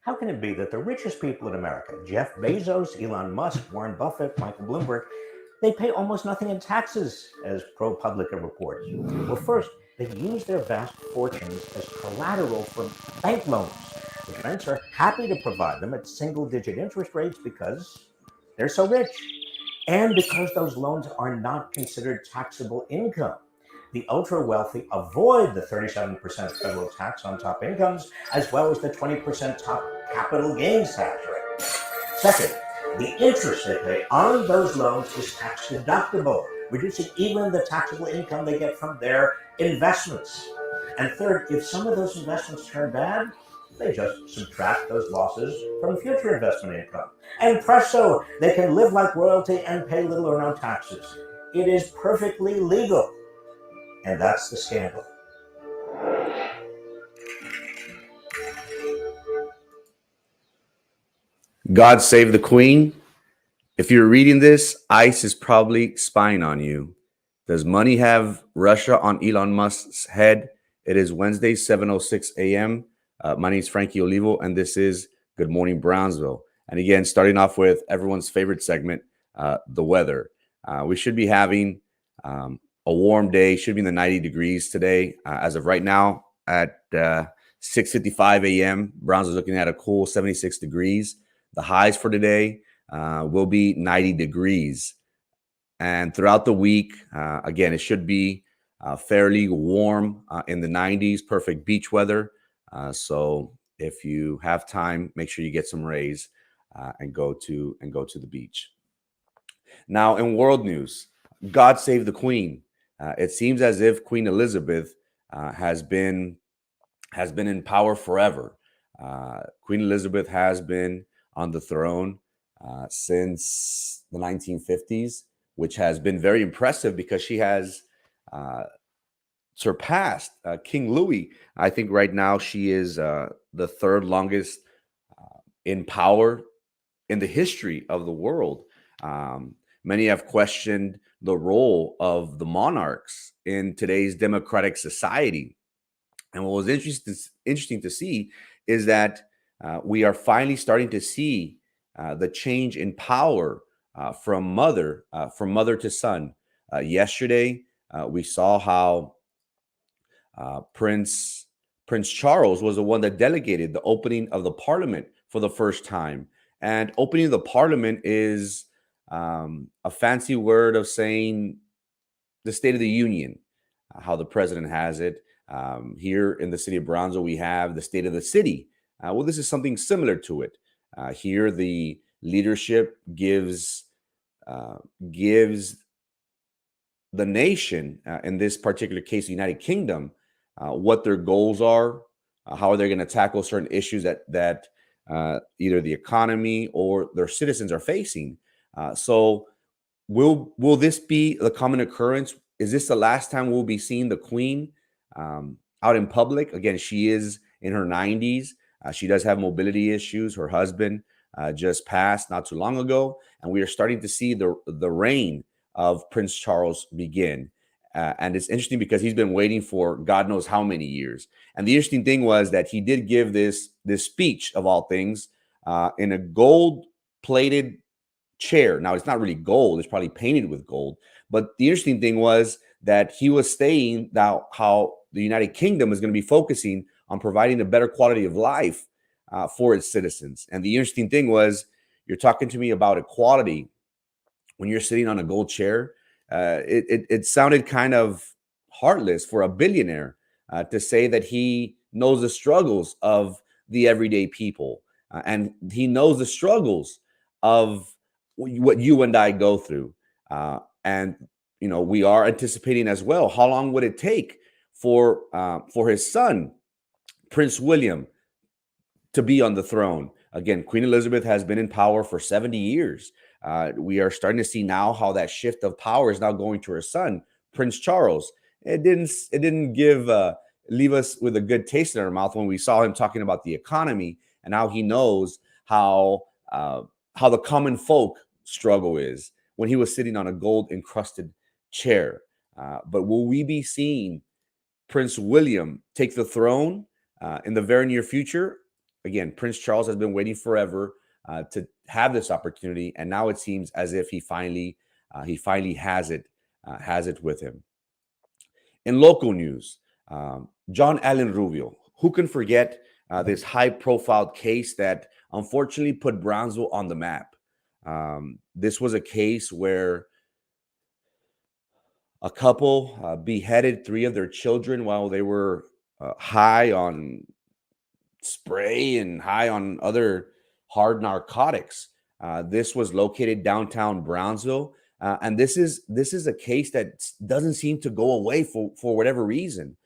How can it be that the richest people in America, Jeff Bezos, Elon Musk, Warren Buffett, Michael Bloomberg, they pay almost nothing in taxes, as ProPublica reports? Well, first, they use their vast fortunes as collateral for bank loans, which banks are happy to provide them at single-digit interest rates because they're so rich, and because those loans are not considered taxable income. The ultra wealthy avoid the 37% federal tax on top incomes, as well as the 20% top capital gains tax rate. Second, the interest they pay on those loans is tax deductible, reducing even the taxable income they get from their investments. And third, if some of those investments turn bad, they just subtract those losses from future investment income. And presto, they can live like royalty and pay little or no taxes. It is perfectly legal. And that's the scandal. God save the Queen. If you're reading this, ICE is probably spying on you. Does money have Russia on Elon Musk's head? It is Wednesday, 7:06 a.m. My name is Frankie Olivo, and this is Good Morning Brownsville. And again, starting off with everyone's favorite segment, the weather. We should be having a warm day, should be in the 90 degrees today. As of right now, at 6:55 a.m., Brownsville is looking at a cool 76 degrees. The highs for today will be 90 degrees. And throughout the week, again, it should be fairly warm in the 90s, perfect beach weather. So if you have time, make sure you get some rays and go to the beach. Now, in world news, God save the Queen. It seems as if Queen Elizabeth has been in power forever. Queen Elizabeth has been on the throne since the 1950s, which has been very impressive because she has surpassed King Louis. I think right now she is the third longest in power in the history of the world. Many have questioned the role of the monarchs in today's democratic society. And what was interesting to see is that we are finally starting to see the change in power from mother to son. Yesterday, we saw how Prince Charles was the one that delegated the opening of the parliament for the first time. And opening the parliament is a fancy word of saying the State of the Union, how the president has it. Here in the city of Brownsville, we have the State of the City. Well, this is something similar to it. Here, the leadership gives the nation, in this particular case, the United Kingdom, what their goals are, how are they going to tackle certain issues that either the economy or their citizens are facing. So, will this be the common occurrence? Is this the last time we'll be seeing the Queen out in public? Again, she is in her 90s. She does have mobility issues. Her husband just passed not too long ago, and we are starting to see the reign of Prince Charles begin. And it's interesting because he's been waiting for God knows how many years. And the interesting thing was that he did give this speech, of all things, in a gold-plated chair. Now, it's not really gold. It's probably painted with gold. But the interesting thing was that he was saying that how the United Kingdom is going to be focusing on providing a better quality of life for its citizens. And the interesting thing was, you're talking to me about equality when you're sitting on a gold chair. It sounded kind of heartless for a billionaire to say that he knows the struggles of the everyday people. And he knows the struggles of what you and I go through. And, we are anticipating as well, how long would it take for his son, Prince William, to be on the throne? Again, Queen Elizabeth has been in power for 70 years. We are starting to see now how that shift of power is now going to her son, Prince Charles. It didn't leave us with a good taste in our mouth when we saw him talking about the economy and how he knows how the common folk struggle is when he was sitting on a gold encrusted chair. But will we be seeing Prince William take the throne in the very near future? again, Prince Charles has been waiting forever to have this opportunity, and now it seems as if he finally has it with him. In local news, John Allen Rubio. Who can forget this high-profile case that unfortunately put Brownsville on the map? This was a case where a couple beheaded 3 of their children while they were high on spray and high on other hard narcotics. This was located downtown Brownsville, and this is a case that doesn't seem to go away for whatever reason.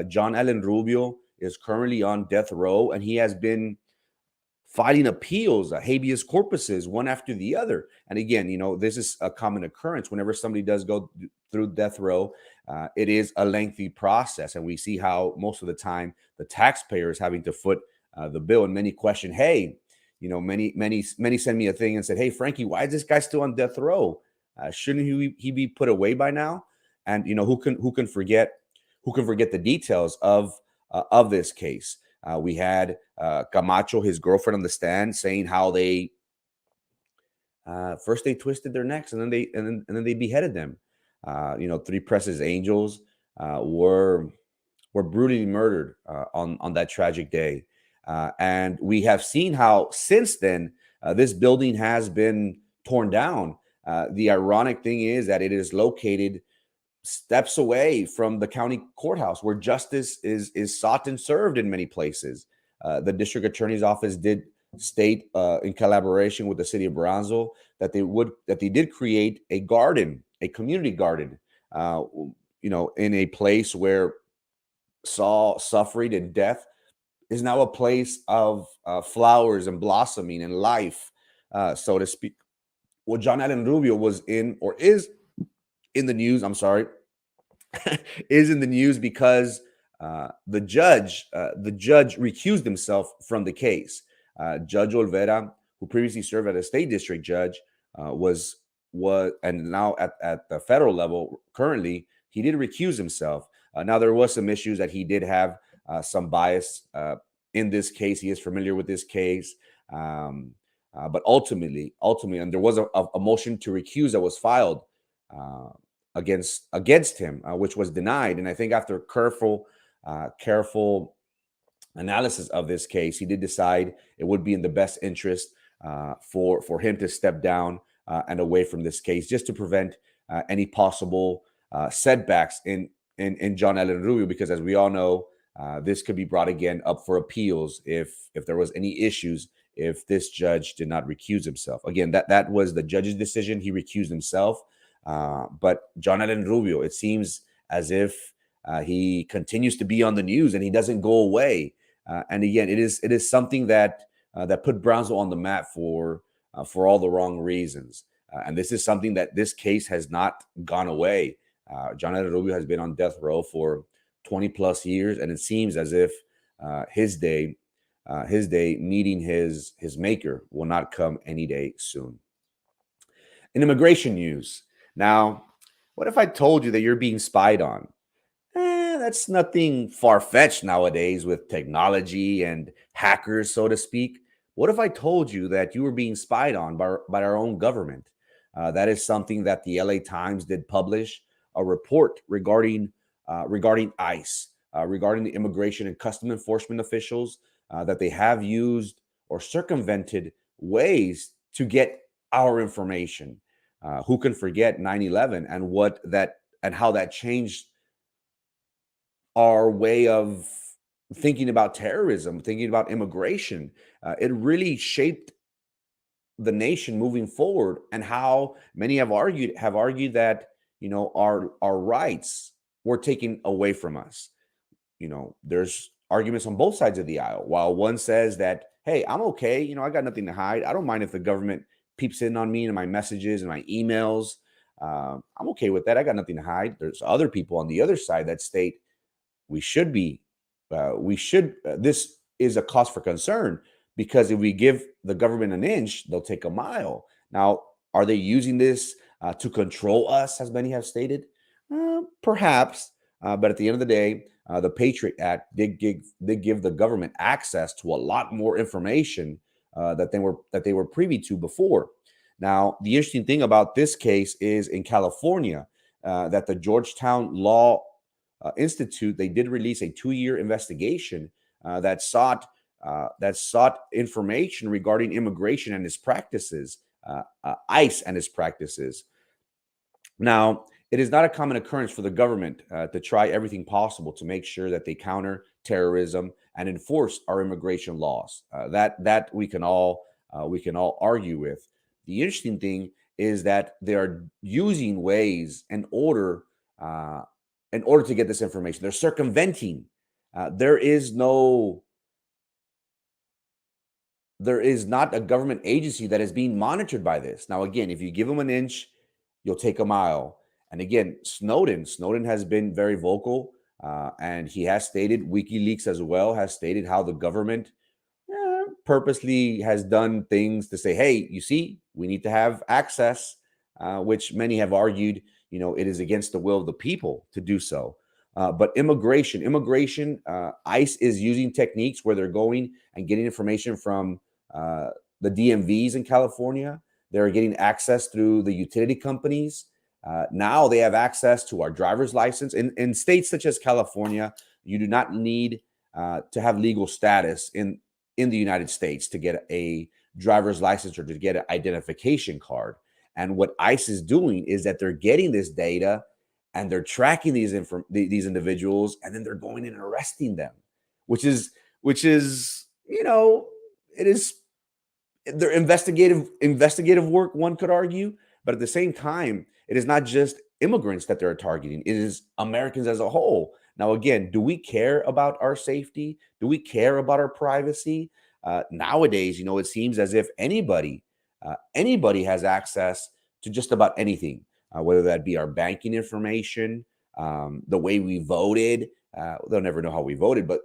John Allen Rubio is currently on death row, and he has been filing appeals, habeas corpuses, one after the other. And again, this is a common occurrence. Whenever somebody does go through death row, it is a lengthy process. And we see how most of the time the taxpayer is having to foot the bill. And many question, hey, many send me a thing and said, hey, Frankie, why is this guy still on death row? Shouldn't he be put away by now? And who can forget the details of this case? We had Camacho, his girlfriend, on the stand saying how they first they twisted their necks and then they beheaded them. 3 Precious Angels were brutally murdered on that tragic day, and we have seen how since then this building has been torn down. The ironic thing is that it is located steps away from the county courthouse where justice is sought and served in many places. The district attorney's office did state in collaboration with the city of Brownsville that they did create a garden, a community garden, in a place where suffering and death is now a place of flowers and blossoming and life, so to speak. Well, John Allen Rubio was is in the news. I'm sorry, is in the news because the judge recused himself from the case. Judge Olvera, who previously served as a state district judge, was and now at the federal level currently, he did recuse himself. Now there was some issues that he did have some bias in this case. He is familiar with this case. But ultimately, and there was a motion to recuse that was filed against him, which was denied. And I think after careful analysis of this case, he did decide it would be in the best interest for him to step down and away from this case, just to prevent any possible setbacks in John Allen Rubio, because as we all know, this could be brought again up for appeals if there was any issues if this judge did not recuse himself. Again, that was the judge's decision. He recused himself. But John Allen Rubio, it seems as if he continues to be on the news and he doesn't go away. And again, it is something that put Brownsville on the map for all the wrong reasons. And this is something that this case has not gone away. John Allen Rubio has been on death row for 20 plus years, and it seems as if his day meeting his maker will not come any day soon. In immigration news, now, what if I told you that you're being spied on? That's nothing far-fetched nowadays with technology and hackers, so to speak. What if I told you that you were being spied on by our own government? That is something that the LA Times did publish a report regarding ICE, regarding the immigration and custom enforcement officials that they have used or circumvented ways to get our information. Who can forget 9/11 and how that changed our way of thinking about terrorism, thinking about immigration? It really shaped the nation moving forward, and how many have argued that our rights were taken away from us. There's arguments on both sides of the aisle. While one says that, hey, I'm okay, I got nothing to hide. I don't mind if the government peeps in on me and my messages and my emails. I'm okay with that. I got nothing to hide. There's other people on the other side that state this is a cause for concern, because if we give the government an inch, they'll take a mile. Now, are they using this to control us, as many have stated? Perhaps. But at the end of the day, the Patriot Act did give the government access to a lot more information that they were privy to before. Now, the interesting thing about this case is in California, that the Georgetown Law Institute, they did release a 2-year investigation that sought information regarding immigration and its practices, ICE and its practices. Now, it is not a common occurrence for the government to try everything possible to make sure that they counter terrorism and enforce our immigration laws. That we can all argue with. The interesting thing is that they are using ways in order to get this information. They're circumventing. There is not a government agency that is being monitored by this. Now, again, if you give them an inch, you'll take a mile. And again, Snowden has been very vocal, and he has stated, WikiLeaks as well has stated how the government purposely has done things to say, hey, you see, we need to have access, which many have argued, it is against the will of the people to do so. But immigration, ICE is using techniques where they're going and getting information from the DMVs in California. They're getting access through the utility companies. Now they have access to our driver's license. In states such as California, you do not need to have legal status in the United States to get a driver's license or to get an identification card. And what ICE is doing is that they're getting this data and they're tracking these individuals, and then they're going in and arresting them, which is it is their investigative work, one could argue. But at the same time, it is not just immigrants that they're targeting. It is Americans as a whole. Now, again, do we care about our safety? Do we care about our privacy? Nowadays, it seems as if anybody has access to just about anything, whether that be our banking information, the way we voted. They'll never know how we voted, but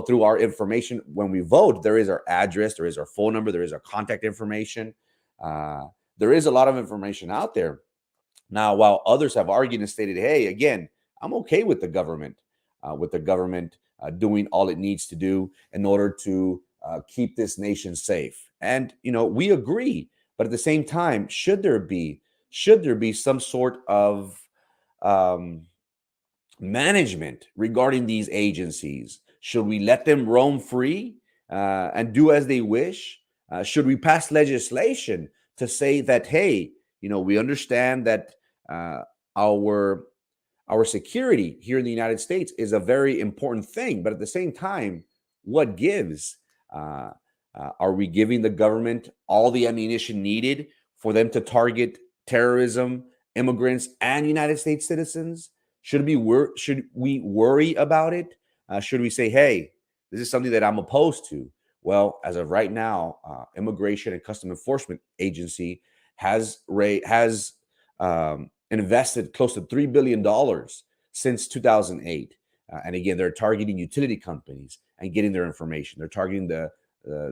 through our information when we vote, there is our address, there is our phone number, there is our contact information. There is a lot of information out there. Now, while others have argued and stated, hey, again, I'm okay with the government doing all it needs to do in order to keep this nation safe. And, we agree. But at the same time, should there be some sort of management regarding these agencies? Should we let them roam free and do as they wish? Should we pass legislation to say that, hey, we understand that our security here in the United States is a very important thing, but at the same time, what gives? Are we giving the government all the ammunition needed for them to target terrorism, immigrants, and United States citizens? Should we worry about it? Should we say, hey, this is something that I'm opposed to? Well, as of right now, Immigration and Customs Enforcement Agency has invested close to $3 billion since 2008. And again, they're targeting utility companies and getting their information. They're targeting the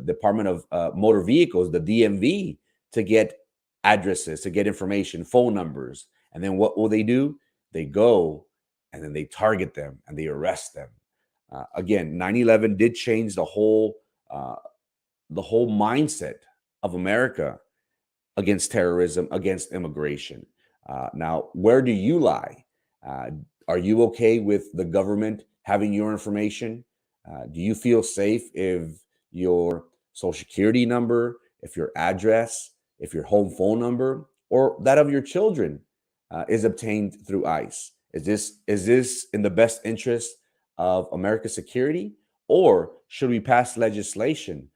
Department of Motor Vehicles, the DMV, to get addresses, to get information, phone numbers. And then what will they do? They go and then they target them and they arrest them. Again, 9/11 did change the whole mindset of America against terrorism, against immigration. Now, where do you lie? Are you okay with the government having your information? Do you feel safe if your social security number, if your address, if your home phone number, or that of your children is obtained through ICE? Is this in the best interest of America's security? Or should we pass legislation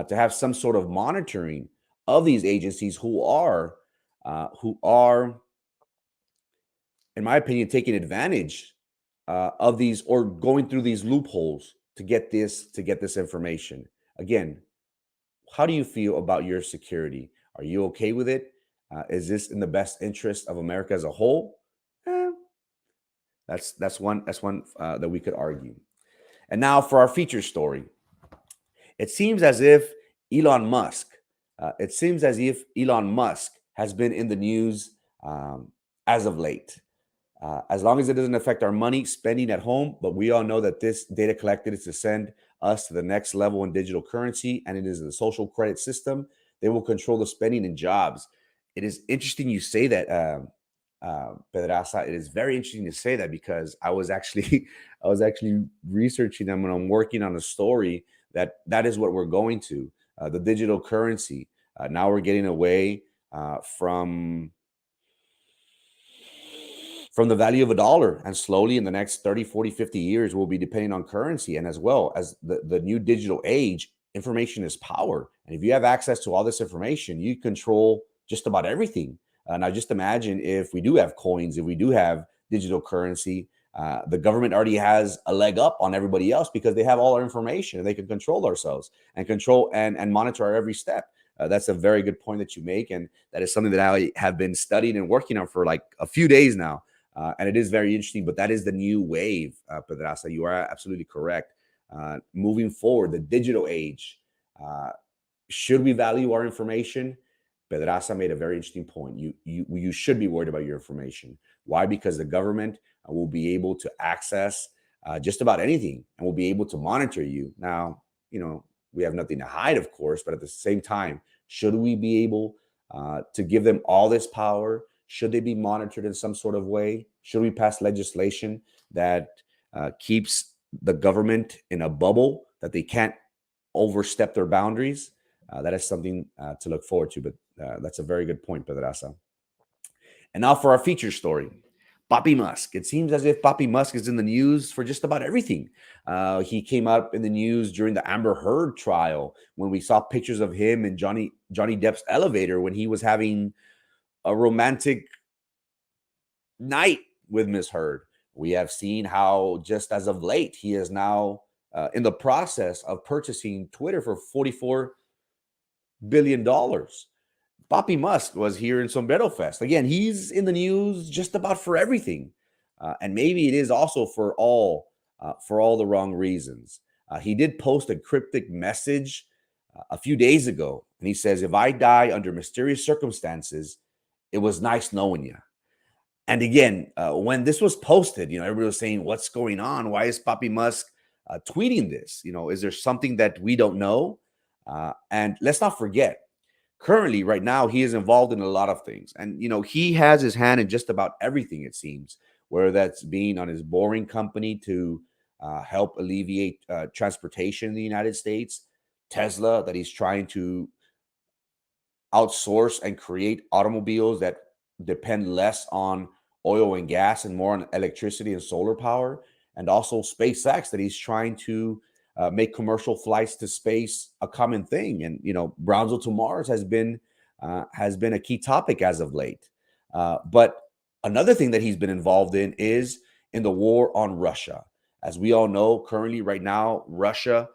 to have some sort of monitoring of these agencies who are, in my opinion, taking advantage of these or going through these loopholes to get this information? Again, how do you feel about your security? Are you okay with it? Is this in the best interest of America as a whole? That's one that we could argue. And now for our feature story. It seems as if Elon Musk has been in the news as of late. as long as it doesn't affect our money spending at home. But we all know that this data collected is to send us to the next level in digital currency, and it is the social credit system. They will control the spending and jobs. It is interesting you say that, Pedraza. It is very interesting to say that, because I was actually I was actually researching them when I'm working on a story that is what we're going to, the digital currency. Now we're getting away from the value of a dollar, and slowly in the next 30, 40, 50 years we'll be depending on currency. And as well as the new digital age, information is power, and if you have access to all this information, you control just about everything. Now just imagine if we do have coins, if we do have digital currency, the government already has a leg up on everybody else, because they have all our information and they can control ourselves and control and monitor our every step. That's a very good point that you make, and that is something that I have been studying and working on for like a few days now. And it is very interesting, but that is the new wave, Pedraza. You are absolutely correct. Moving forward, the digital age, should we value our information? Pedraza made a very interesting point. You should be worried about your information. Why? Because the government will be able to access just about anything, and will be able to monitor you. Now, we have nothing to hide, of course, but at the same time, should we be able to give them all this power? Should they be monitored in some sort of way? Should we pass legislation that keeps the government in a bubble, that they can't overstep their boundaries? That is something to look forward to, but that's a very good point, Pedraza. And now for our feature story. Papi Musk. It seems as if Papi Musk is in the news for just about everything. He came up in the news during the Amber Heard trial, when we saw pictures of him in Johnny Depp's elevator when he was having a romantic night with Miss Heard. We have seen how just as of late, he is now in the process of purchasing Twitter for $44 billion. Papi Musk was here in Sombrero Fest. Again, he's in the news just about for everything. And maybe it is also for all the wrong reasons. He did post a cryptic message a few days ago, and he says, "If I die under mysterious circumstances, it was nice knowing you." And again, when this was posted, everybody was saying, "What's going on? Why is Papi Musk tweeting this? Is there something that we don't know?" And let's not forget, currently, right now, he is involved in a lot of things. And, he has his hand in just about everything, it seems, whether that's being on his boring company to help alleviate transportation in the United States, Tesla, that he's trying to outsource and create automobiles that depend less on oil and gas and more on electricity and solar power, and also SpaceX, that he's trying to make commercial flights to space a common thing. And Brownsville to Mars has been a key topic as of late. But another thing that he's been involved in is in the war on Russia. As we all know, currently, right now, Russia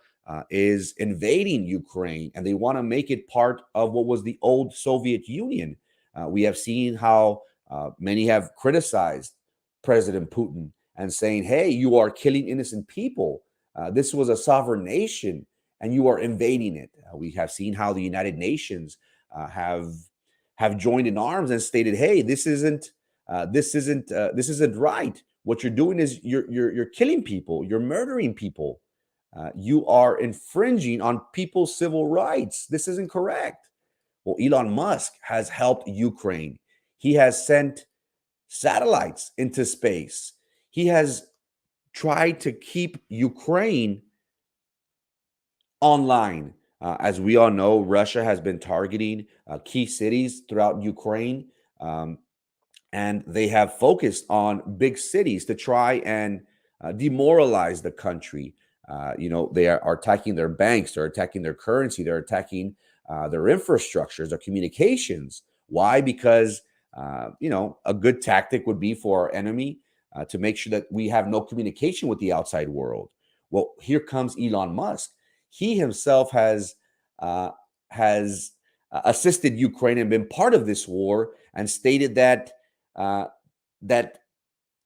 is invading Ukraine, and they want to make it part of what was the old Soviet Union. We have seen how many have criticized President Putin and saying, "Hey, you are killing innocent people. This was a sovereign nation, and you are invading it." We have seen how the United Nations have joined in arms and stated, "Hey, this isn't right. What you're doing is you're killing people. You're murdering people. You are infringing on people's civil rights. This isn't correct." Well, Elon Musk has helped Ukraine. He has sent satellites into space. He has tried to keep Ukraine online. As we all know, Russia has been targeting key cities throughout Ukraine, and they have focused on big cities to try and demoralize the country. They are attacking their banks, they're attacking their currency, they're attacking their infrastructures, their communications. Why? Because a good tactic would be for our enemy to make sure that we have no communication with the outside world. Well, here comes Elon Musk. He himself has assisted Ukraine and been part of this war, and stated that that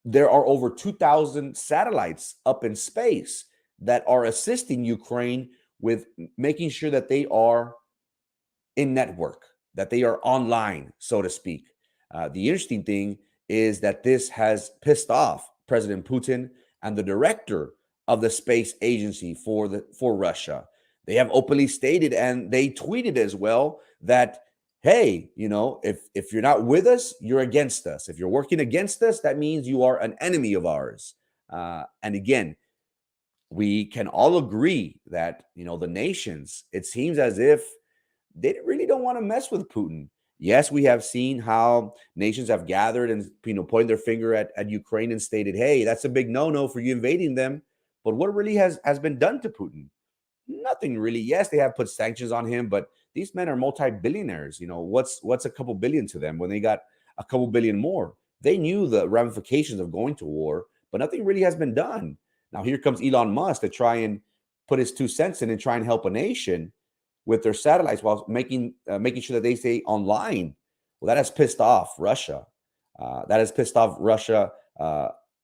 there are over 2,000 satellites up in space that are assisting Ukraine with making sure that they are in network, that they are online, so to speak. The interesting thing is that this has pissed off President Putin and the director of the space agency for Russia. They have openly stated, and they tweeted as well, that, hey, if you're not with us, you're against us. If you're working against us, that means you are an enemy of ours. And again, we can all agree that, the nations, it seems as if they really don't want to mess with Putin. Yes, we have seen how nations have gathered and, pointed their finger at Ukraine and stated, hey, that's a big no-no for you invading them. But what really has been done to Putin? Nothing really. Yes, they have put sanctions on him, but these men are multi-billionaires. What's a couple billion to them when they got a couple billion more? They knew the ramifications of going to war, but nothing really has been done. Now here comes Elon Musk to try and put his 2 cents in and try and help a nation with their satellites while making sure that they stay online. Well, that has pissed off Russia.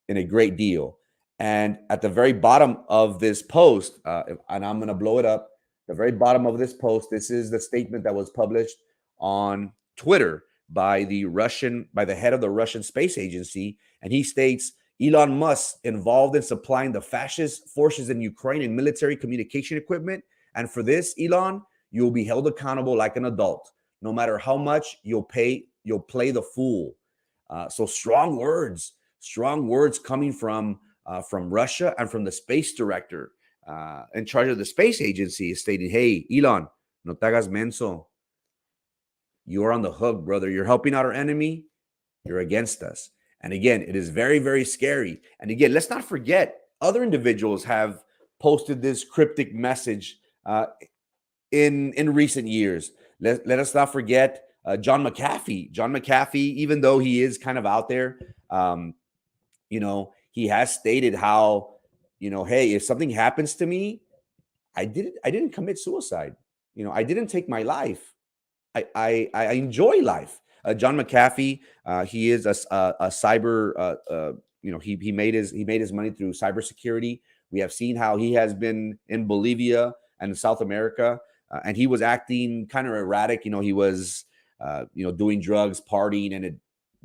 In a great deal. And at the very bottom of this post, and I'm going to blow it up, the very bottom of this post, this is the statement that was published on Twitter by the head of the Russian space agency. And he states, Elon Musk involved in supplying the fascist forces in Ukraine in military communication equipment. And for this, Elon, you'll be held accountable like an adult. No matter how much you'll play the fool. So strong words coming from Russia and from the space director in charge of the space agency is stating, hey, Elon, no te hagas menso. You're on the hook, brother. You're helping out our enemy. You're against us. And again, it is very, very scary. And again, let's not forget, other individuals have posted this cryptic message in recent years. Let us not forget John Mcafee. John Mcafee, even though he is kind of out there, he has stated how, hey, if something happens to me, I didn't commit suicide. I didn't take my life. I enjoy life. John Mcafee, he is a cyber. He made his money through cybersecurity. We have seen how he has been in Bolivia and in South America, and he was acting kind of erratic. He was doing drugs, partying, and it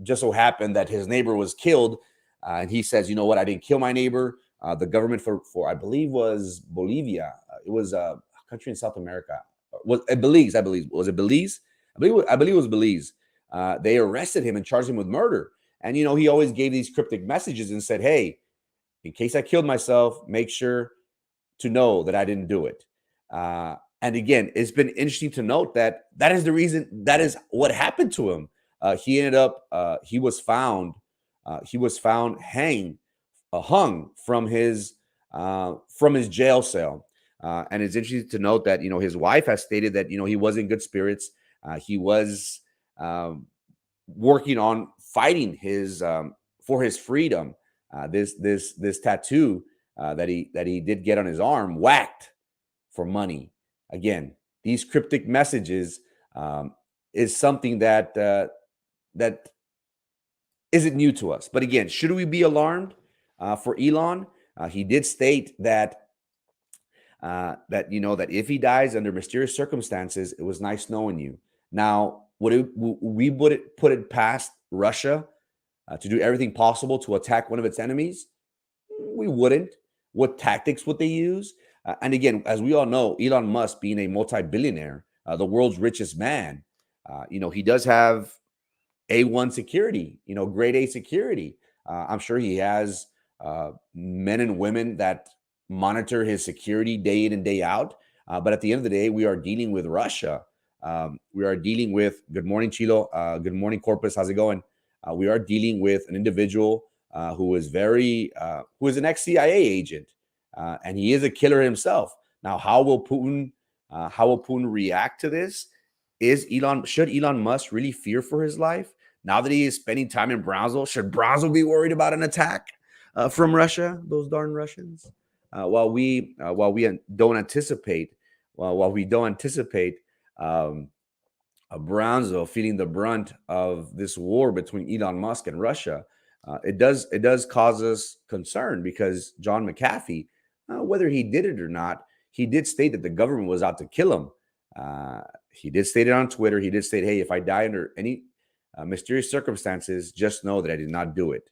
just so happened that his neighbor was killed. And he says, you know what? I didn't kill my neighbor. The government for I believe was Bolivia. It was a country in South America. Was it Belize? I believe. Was it Belize? I believe it was Belize. They arrested him and charged him with murder. And, he always gave these cryptic messages and said, hey, in case I killed myself, make sure to know that I didn't do it. And again, it's been interesting to note that is the reason, that is what happened to him. He ended up, he was found hung from his jail cell. And it's interesting to note that, his wife has stated that, he was in good spirits. He was working on fighting for his freedom. This tattoo that he did get on his arm, whacked for money. Again, these cryptic messages is something that isn't new to us. But again, should we be alarmed for Elon? He did state that if he dies under mysterious circumstances, it was nice knowing you. Now, would we put it past Russia to do everything possible to attack one of its enemies? We wouldn't. What tactics would they use? And again, as we all know, Elon Musk being a multi-billionaire, the world's richest man, he does have A1 security, grade A security. I'm sure he has men and women that monitor his security day in and day out. But at the end of the day, we are dealing with Russia. We are dealing with, good morning, Chilo. Good morning, Corpus. How's it going? We are dealing with an individual who is an ex-CIA agent, and he is a killer himself. Now, how will Putin react to this? Should Elon Musk really fear for his life now that he is spending time in Brownsville? Should Brownsville be worried about an attack from Russia? Those darn Russians. While we don't anticipate Brownsville feeling the brunt of this war between Elon Musk and Russia, it does cause us concern, because John Mcafee, whether he did it or not, he did state that the government was out to kill him. He did state it on Twitter. He did state, hey, if I die under any mysterious circumstances, just know that I did not do it.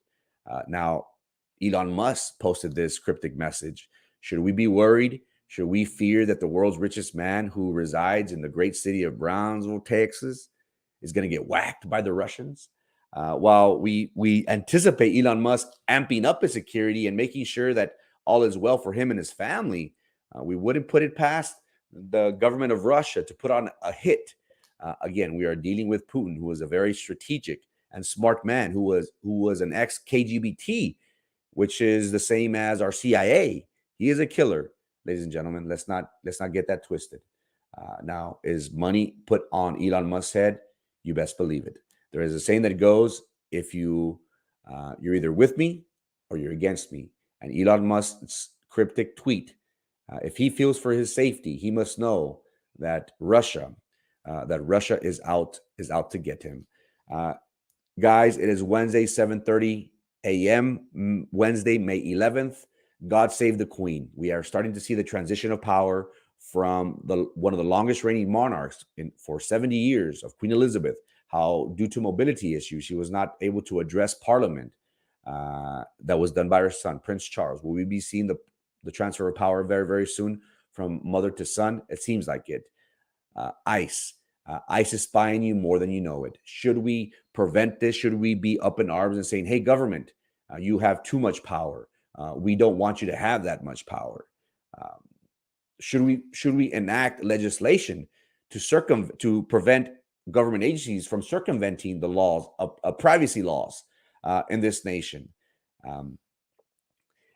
Now, Elon Musk posted this cryptic message. Should we be worried? Should we fear that the world's richest man who resides in the great city of Brownsville, Texas, is going to get whacked by the Russians? While we anticipate Elon Musk amping up his security and making sure that all is well for him and his family, we wouldn't put it past the government of Russia to put on a hit. Again, we are dealing with Putin, who is a very strategic and smart man, who was an ex-KGBT, which is the same as our CIA. He is a killer, ladies and gentlemen. Let's not get that twisted. Now, is money put on Elon Musk's head? You best believe it. There is a saying that goes, if you're either with me or you're against me. And Elon Musk's cryptic tweet, if he feels for his safety, he must know that Russia is out to get him. Guys, it is Wednesday, 7:30 a.m., Wednesday, May 11th. God save the Queen. We are starting to see the transition of power from one of the longest reigning monarchs for 70 years of Queen Elizabeth, how due to mobility issues, she was not able to address Parliament. That was done by her son, Prince Charles. Will we be seeing the transfer of power very, very soon from mother to son? It seems like it. ICE is spying you more than you know it. Should we prevent this? Should we be up in arms and saying, hey, government, you have too much power. We don't want you to have that much power. Should we enact legislation to prevent government agencies from circumventing the laws of privacy laws in this nation?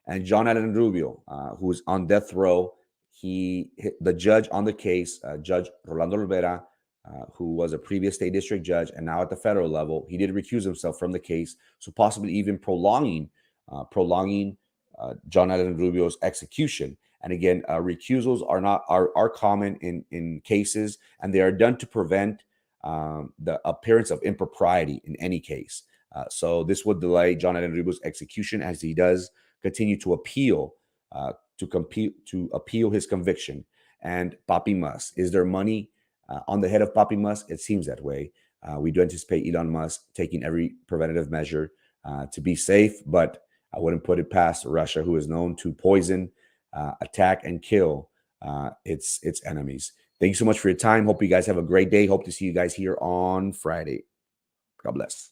And John Allen Rubio, who is on death row, the judge on the case, Judge Rolando Rivera, who was a previous state district judge and now at the federal level, he did recuse himself from the case, so possibly even prolonging John Allen Rubio's execution. And again, recusals are common in cases, and they are done to prevent the appearance of impropriety in any case. So this would delay John Allen Rubio's execution as he does continue to appeal his conviction. And Papi Musk, is there money on the head of Papi Musk? It seems that way. We do anticipate Elon Musk taking every preventative measure to be safe, but I wouldn't put it past Russia, who is known to poison, attack, and kill its enemies. Thank you so much for your time. Hope you guys have a great day. Hope to see you guys here on Friday. God bless.